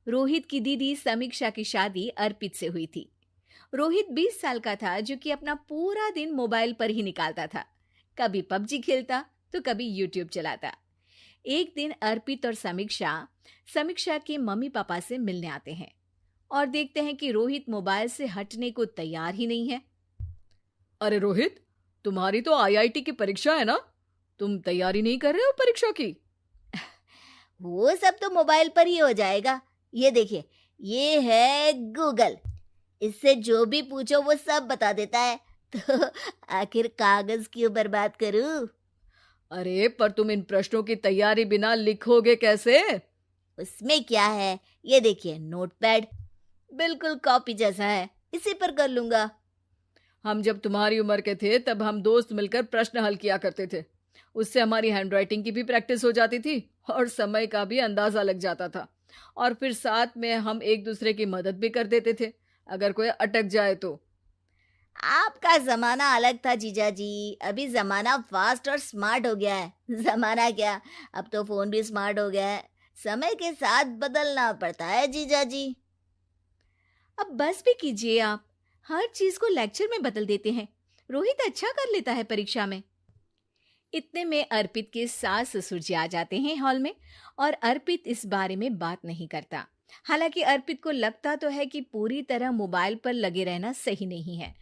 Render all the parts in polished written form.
रोहित की दीदी समीक्षा की शादी अर्पित से हुई थी। रोहित 20 साल का था, जो कि अपना पूरा दिन मोबाइल पर ही निकालता था। कभी पबजी खेलता तो कभी यूट्यूब चलाता। एक दिन अर्पित और समीक्षा समीक्षा के मम्मी पापा से मिलने आते हैं और देखते हैं कि रोहित मोबाइल से हटने को तैयार ही नहीं है। अरे रोहित, तुम्हारी तो आईआईटी की परीक्षा है ना? तुम तैयारी नहीं कर रहे हो परीक्षा की? वो सब तो मोबाइल पर ही हो जाएगा। ये देखिए, ये है गूगल। इससे जो भी पूछो वो सब बता देता है। तो आखिर कागज क्यों बर्बाद करूं? अरे पर तुम इन प्रश्नों की तैयारी बिना लिखोगे कैसे? उसमें क्या है, ये देखिए नोटपैड, बिल्कुल कॉपी जैसा है, इसी पर कर लूंगा। हम जब तुम्हारी उम्र के थे तब हम दोस्त मिलकर प्रश्न हल किया करते थे। उससे हमारी हैंडराइटिंग की भी प्रैक्टिस हो जाती थी और समय का भी अंदाजा लग जाता था। और फिर साथ में हम एक दूसरे की मदद भी कर देते थे अगर कोई अटक जाए तो। आपका जमाना अलग था जीजा जी। अभी जमाना फास्ट और स्मार्ट हो गया है। जमाना क्या, अब तो फोन भी स्मार्ट हो गया है। समय के साथ बदलना पड़ता है जीजा जी। अब बस भी कीजिए आप, हर चीज को लेक्चर में बदल देते हैं। रोहित अच्छा कर लेता है परीक्षा में। इतने में अर्पित के सास ससुर जी आ जाते हैं हॉल में, और अर्पित इस बारे में बात नहीं करता। हालांकि अर्पित को लगता तो है कि पूरी तरह मोबाइल पर लगे रहना सही नहीं है,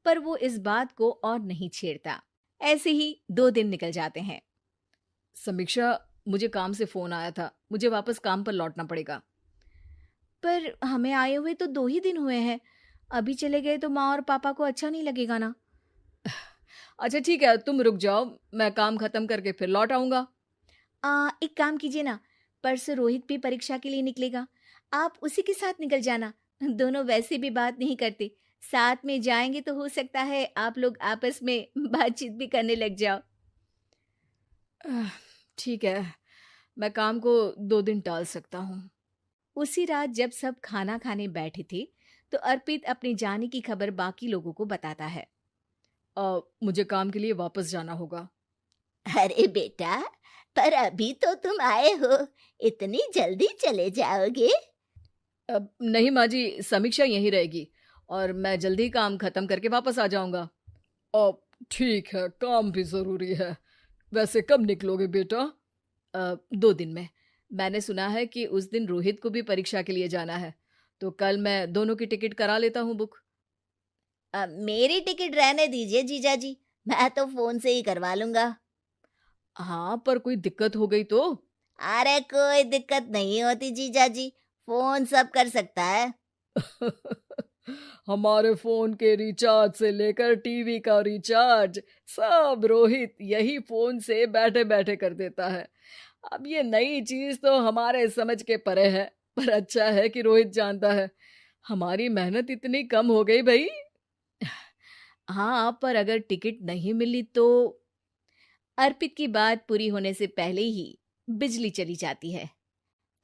पर वो इस बात को और नहीं छेड़ता। ऐसे ही 2 दिन निकल जाते हैं। समीक्षा, मुझे काम से फोन आया था, मुझे वापस काम पर लौटना पड़ेगा। पर हमें आए हुए तो 2 ही दिन हुए हैं। अभी चले गए तो माँ और पापा को अच्छा नहीं लगेगा ना। अच्छा ठीक है, तुम रुक जाओ, मैं काम खत्म करके फिर लौट आऊंगा। एक काम कीजिए ना, परसों रोहित भी परीक्षा के लिए निकलेगा, आप उसी के साथ निकल जाना। दोनों वैसे भी बात नहीं करते, साथ में जाएंगे तो हो सकता है आप लोग आपस में बातचीत भी करने लग जाओ। आह, ठीक है, मैं काम को 2 दिन टाल सकता हूँ। उसी रात जब सब खाना खाने बैठे थे, तो अर्पित अपने जाने की खबर बाकी लोगों को बताता है। मुझे काम के लिए वापस जाना होगा। अरे बेटा, पर अभी तो तुम आए हो, इतनी जल्दी चले जाओगे? नहीं माँ जी, समीक्षा यहीं रहेगी और मैं जल्दी काम खत्म करके वापस आ जाऊंगा। अब ठीक है, काम भी जरूरी है। वैसे कब निकलोगे बेटा? 2 दिन में। मैंने सुना है कि उस दिन रोहित को भी परीक्षा के लिए जाना है, तो कल मैं दोनों की टिकट करा लेता हूँ बुक। मेरी टिकट रहने दीजिए जीजा जी, मैं तो फोन से ही करवा लूंगा। हाँ, पर कोई दिक्कत हो गई तो? अरे कोई दिक्कत नहीं होती जीजा जी, फोन सब कर सकता है। हमारे फोन के रिचार्ज से लेकर टीवी का रिचार्ज सब रोहित यही फोन से बैठे बैठे कर देता है। अब ये नई चीज तो हमारे समझ के परे है, पर अच्छा है कि रोहित जानता है। हमारी मेहनत इतनी कम हो गई भाई। हाँ, पर अगर टिकट नहीं मिली तो? अर्पित की बात पूरी होने से पहले ही बिजली चली जाती है।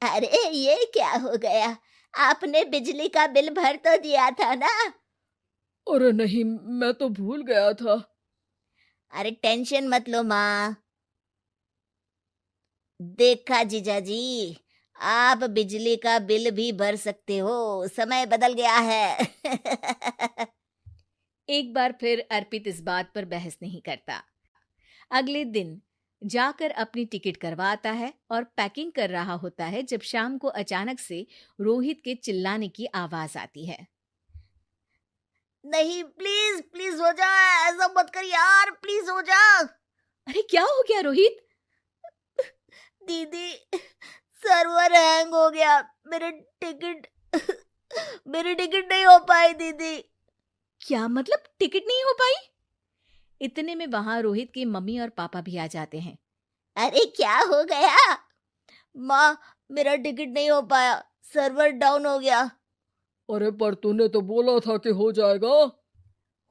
अरे ये क्या हो गया, आपने बिजली का बिल भर तो दिया था ना? अरे नहीं, मैं तो भूल गया था। अरे टेंशन मत लो माँ। देखा जीजा जी, आप बिजली का बिल भी भर सकते हो, समय बदल गया है। एक बार फिर अर्पित इस बात पर बहस नहीं करता। अगले दिन जाकर अपनी टिकट करवाता है और पैकिंग कर रहा होता है, जब शाम को अचानक से रोहित के चिल्लाने की आवाज आती है। नहीं, प्लीज प्लीज हो जा, ऐसा मत कर यार, प्लीज हो जा। अरे क्या हो गया रोहित? दीदी, सर्वर हैंग हो गया, मेरे टिकट मेरी टिकट नहीं हो पाई दीदी। क्या मतलब टिकट नहीं हो पाई? इतने में वहां रोहित के मम्मी और पापा भी आ जाते हैं। अरे क्या हो गया? माँ, मेरा टिकट नहीं हो पाया, सर्वर डाउन हो गया। अरे पर तूने तो बोला था कि हो जाएगा।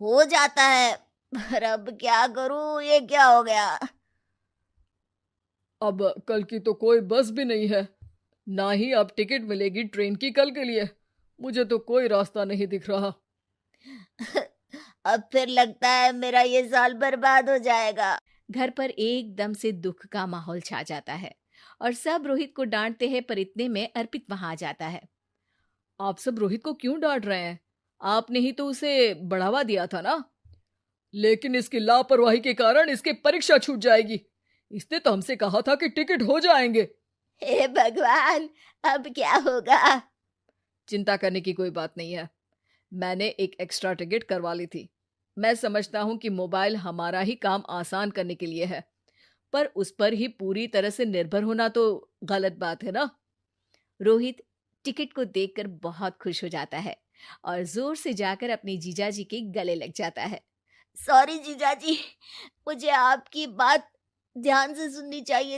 हो जाता है, पर अब क्या करूं, ये क्या हो गया? अब कल की तो कोई बस भी नहीं है, ना ही अब टिकट मिलेगी ट्रेन की कल के लिए। मुझे तो कोई रास्ता नहीं दिख रहा। अब फिर लगता है मेरा ये साल बर्बाद हो जाएगा। घर पर एकदम से दुख का माहौल छा जाता है और सब रोहित को डांटते हैं, पर इतने में अर्पित वहां आ जाता है। आप सब रोहित को क्यों डांट रहे हैं? आपने ही तो उसे बढ़ावा दिया था ना। लेकिन इसकी लापरवाही के कारण इसकी परीक्षा छूट जाएगी। इसने तो हमसे कहा था कि टिकट हो जाएंगे। हे भगवान, अब क्या होगा? चिंता करने की कोई बात नहीं है। मैंने एक एक्स्ट्रा टिकट करवा ली थी। मैं समझता हूँ कि मोबाइल हमारा ही काम आसान करने के लिए है, पर उस पर ही पूरी तरह से निर्भर होना तो गलत बात है ना। रोहित टिकट को देखकर बहुत खुश हो जाता है और जोर से जाकर अपने जीजाजी के गले लग जाता है। सॉरी जीजाजी, मुझे आपकी बात ध्यान से सुननी चाहिए